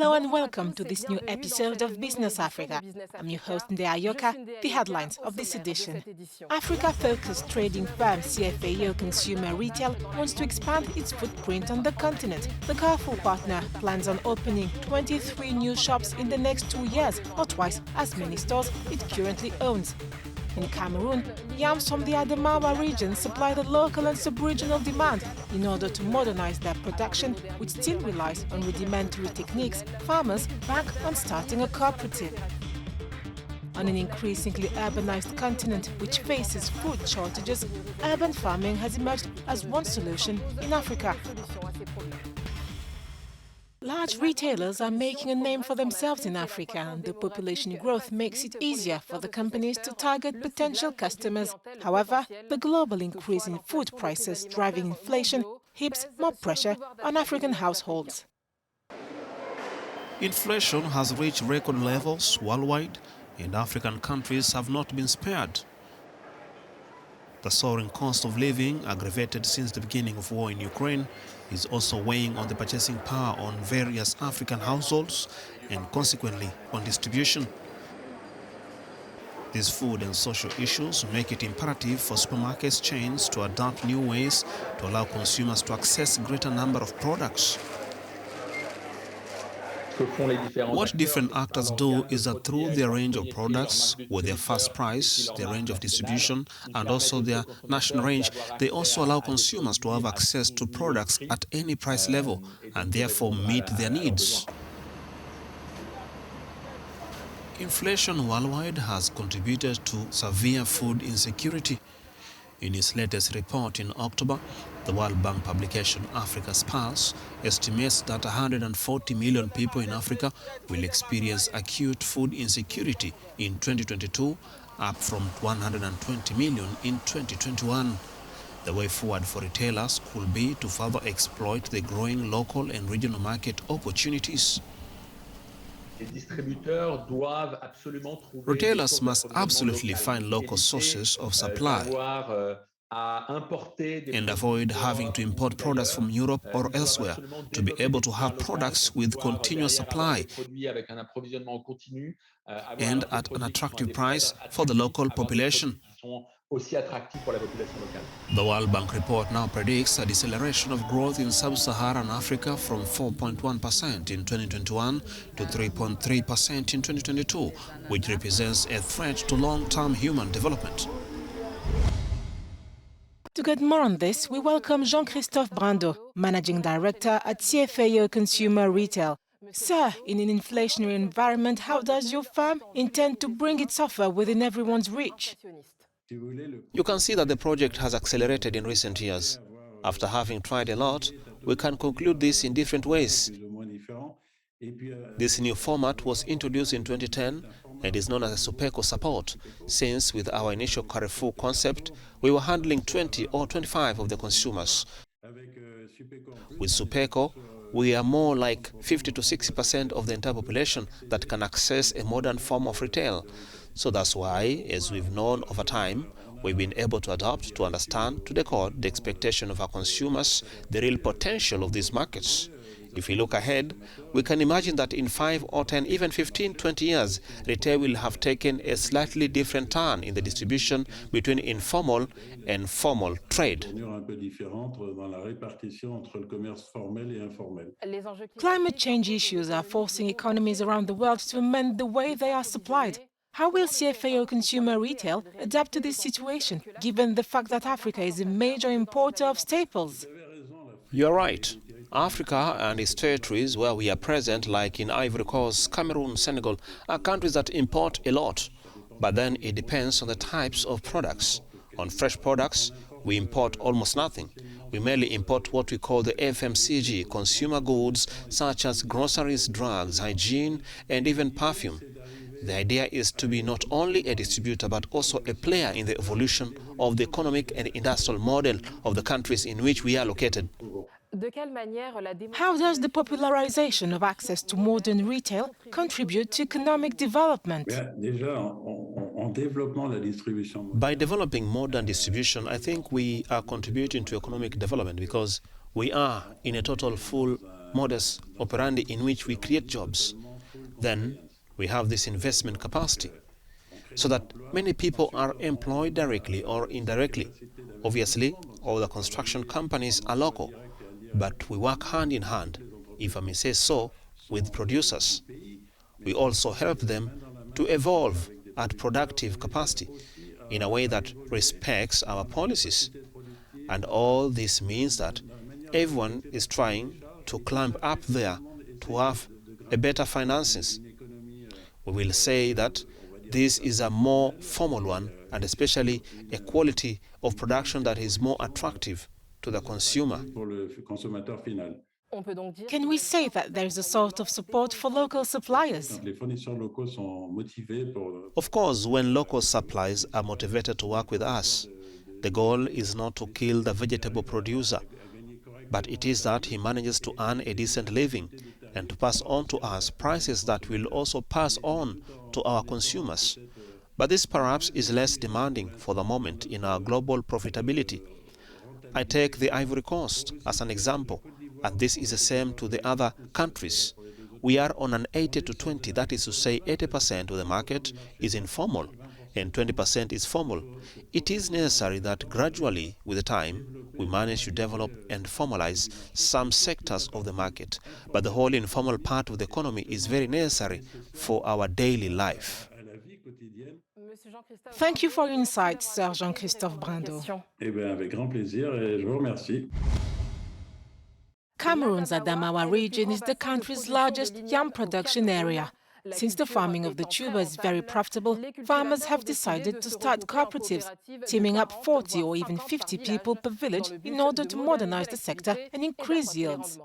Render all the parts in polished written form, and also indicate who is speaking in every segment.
Speaker 1: Hello and welcome to this new episode of Business Africa. I'm your host Ndea Ayoka. The headlines of this edition. Africa-focused trading firm CFAO Consumer Retail wants to expand its footprint on the continent. The Carrefour partner plans on opening 23 new shops in the next 2 years, or twice as many stores it currently owns. In Cameroon, yams from the Adamawa region supply the local and sub-regional demand. In order to modernize their production, which still relies on rudimentary techniques, farmers bank on starting a cooperative. On an increasingly urbanized continent which faces food shortages, urban farming has emerged as one solution in Africa. Large retailers are making a name for themselves in Africa, and the population growth makes it easier for the companies to target potential customers. However, the global increase in food prices driving inflation heaps more pressure on African households.
Speaker 2: Inflation has reached record levels worldwide, and African countries have not been spared. The soaring cost of living, aggravated since the beginning of war in Ukraine, is also weighing on the purchasing power on various African households and consequently on distribution. These food and social issues make it imperative for supermarket chains to adopt new ways to allow consumers to access a greater number of products. What different actors do is that through their range of products, with their fast price, their range of distribution, and also their national range, they also allow consumers to have access to products at any price level and therefore meet their needs. Inflation worldwide has contributed to severe food insecurity. In its latest report in October, the World Bank publication Africa's Pulse estimates that 140 million people in Africa will experience acute food insecurity in 2022, up from 120 million in 2021. The way forward for retailers could be to further exploit the growing local and regional market opportunities. Retailers must absolutely find local sources of supply and avoid having to import products from Europe or elsewhere to be able to have products with continuous supply and at an attractive price for the local population. The World Bank report now predicts a deceleration of growth in sub-Saharan Africa from 4.1% in 2021 to 3.3% in 2022, which represents a threat to long-term human development.
Speaker 1: To get more on this, we welcome Jean-Christophe Brando, Managing Director at CFAO Consumer Retail. Sir, in an inflationary environment, how does your firm intend to bring its offer within everyone's reach?
Speaker 2: You can see that the project has accelerated in recent years. After having tried a lot, we can conclude this in different ways. This new format was introduced in 2010 and is known as a Supeko support, since with our initial Carrefour concept, we were handling 20 or 25 of the consumers. With Supeko, we are more like 50 to 60% of the entire population that can access a modern form of retail. So that's why, as we've known over time, we've been able to adapt, to understand, to decode the expectation of our consumers, the real potential of these markets. If we look ahead, we can imagine that in 5 or 10, even 15, 20 years, retail will have taken a slightly different turn in the distribution between informal and formal trade.
Speaker 1: Climate change issues are forcing economies around the world to amend the way they are supplied. How will CFAO Consumer Retail adapt to this situation, given the fact that Africa is a major importer of staples?
Speaker 2: You're right. Africa and its territories where we are present, like in Ivory Coast, Cameroon, Senegal, are countries that import a lot. But then it depends on the types of products. On fresh products, we import almost nothing. We mainly import what we call the FMCG, consumer goods such as groceries, drugs, hygiene, and even perfume. The idea is to be not only a distributor but also a player in the evolution of the economic and industrial model of the countries in which we are located.
Speaker 1: How does the popularization of access to modern retail contribute to economic development?
Speaker 2: By developing modern distribution, I think we are contributing to economic development because we are in a total full modus operandi in which we create jobs. Then we have this investment capacity, so that many people are employed directly or indirectly. Obviously, all the construction companies are local, but we work hand in hand, if I may say so, with producers. We also help them to evolve at productive capacity in a way that respects our policies. And all this means that everyone is trying to climb up there to have a better finances. We will say that this is a more formal one, and especially a quality of production that is more attractive to the consumer.
Speaker 1: Can we say that there is a sort of support for local suppliers?
Speaker 2: Of course, when local suppliers are motivated to work with us, the goal is not to kill the vegetable producer, but it is that he manages to earn a decent living and to pass on to us prices that will also pass on to our consumers. But this perhaps is less demanding for the moment in our global profitability. I take the Ivory Coast as an example, and this is the same to the other countries. We are on an 80 to 20, that is to say 80% of the market is informal and 20% is formal. It is necessary that gradually, with the time, we manage to develop and formalize some sectors of the market, but the whole informal part of the economy is very necessary for our daily life.
Speaker 1: Thank you for your insights, Sir Jean-Christophe Brindot.
Speaker 3: Avec grand plaisir et je vous remercie.
Speaker 1: Cameroon's Adamawa region is the country's largest yam production area. Since the farming of the tuber is very profitable, farmers have decided to start cooperatives, teaming up 40 or even 50 people per village in order to modernize the sector and increase yields.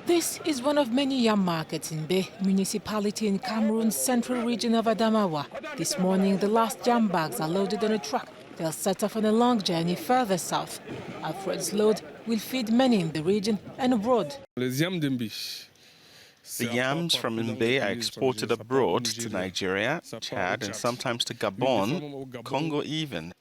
Speaker 1: This is one of many yam markets in Be municipality in Cameroon's central region of Adamawa. This morning, the last yam bags are loaded on a truck. They'll set off on a long journey further south. Alfred's load will feed many in the region and abroad.
Speaker 4: The yams from Mbe are exported abroad to Nigeria, Chad, and sometimes to Gabon, Congo even,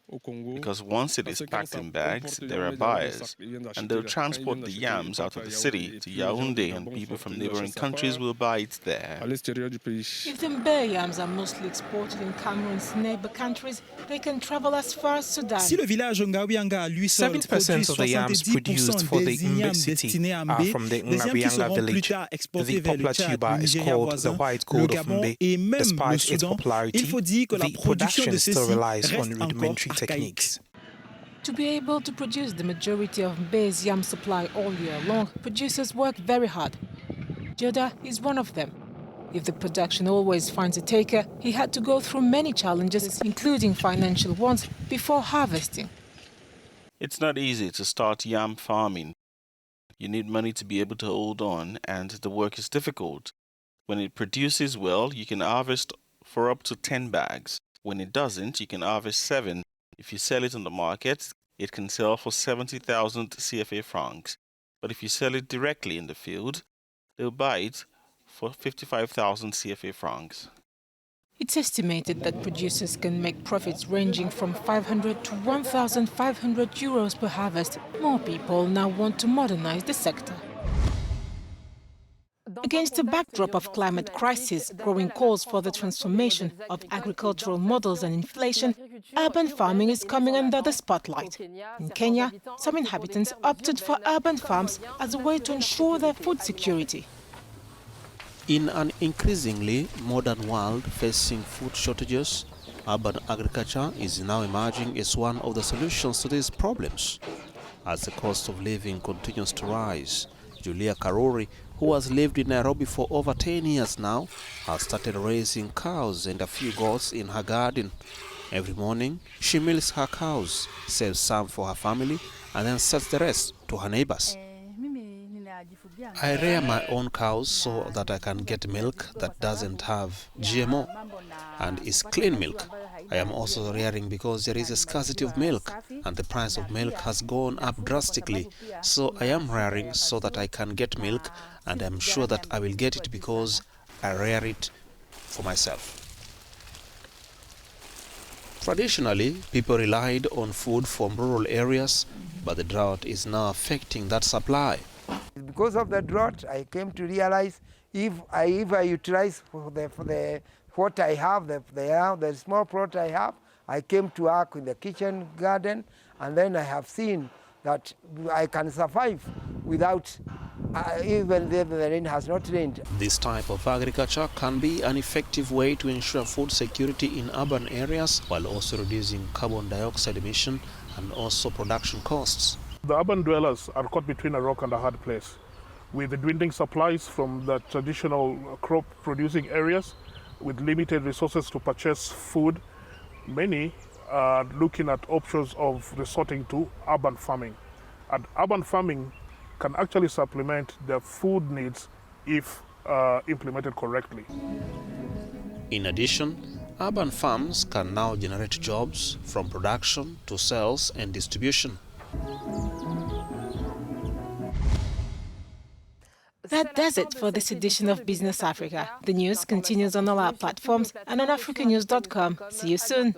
Speaker 4: because once it is packed in bags, there are buyers, and they'll transport the yams out of the city to Yaoundé, and people from neighboring countries will buy it there.
Speaker 1: If the Mbe yams are mostly exported in Cameroon's neighbor countries, they can travel as far as Sudan.
Speaker 5: 70% of the yams produced for the Mbe city are from the Ngabianga village. The popular tuber is called the white gold of Mbe. Despite its popularity, the production still relies on rudimentary techniques.
Speaker 1: To be able to produce the majority of Mbe's yam supply all year long, producers work very hard. Joda is one of them. If the production always finds a taker, he had to go through many challenges, including financial ones, before harvesting.
Speaker 4: It's not easy to start yam farming. You need money to be able to hold on, and the work is difficult. When it produces well, you can harvest for up to 10 bags. When it doesn't, you can harvest 7. If you sell it on the market, it can sell for 70,000 CFA francs. But if you sell it directly in the field, they'll buy it for 55,000 CFA francs.
Speaker 1: It's estimated that producers can make profits ranging from 500 to 1,500 euros per harvest. More people now want to modernize the sector. Against a backdrop of climate crisis, growing calls for the transformation of agricultural models and inflation, urban farming is coming under the spotlight. In Kenya, some inhabitants opted for urban farms as a way to ensure their food security.
Speaker 2: In an increasingly modern world facing food shortages, urban agriculture is now emerging as one of the solutions to these problems. As the cost of living continues to rise, Julia Karuri, who has lived in Nairobi for over 10 years now, has started raising cows and a few goats in her garden. Every morning, she milks her cows, sells some for her family, and then sells the rest to her neighbors. I rear my own cows so that I can get milk that doesn't have GMO and is clean milk. I am also rearing because there is a scarcity of milk and the price of milk has gone up drastically. So I am rearing so that I can get milk, and I am sure that I will get it because I rear it for myself. Traditionally, people relied on food from rural areas, but the drought is now affecting that supply.
Speaker 6: because of the drought, I came to realize if I utilize for the what I have, the small plot I have, I came to work in the kitchen garden, and then I have seen that I can survive without even if the rain has not rained.
Speaker 2: This type of agriculture can be an effective way to ensure food security in urban areas while also reducing carbon dioxide emission and also production costs.
Speaker 7: The urban dwellers are caught between a rock and a hard place. With the dwindling supplies from the traditional crop producing areas, with limited resources to purchase food, many are looking at options of resorting to urban farming. And urban farming can actually supplement their food needs if implemented correctly.
Speaker 2: In addition, urban farms can now generate jobs from production to sales and distribution.
Speaker 1: That does it for this edition of Business Africa. The news continues on all our platforms and on Africanews.com. See you soon.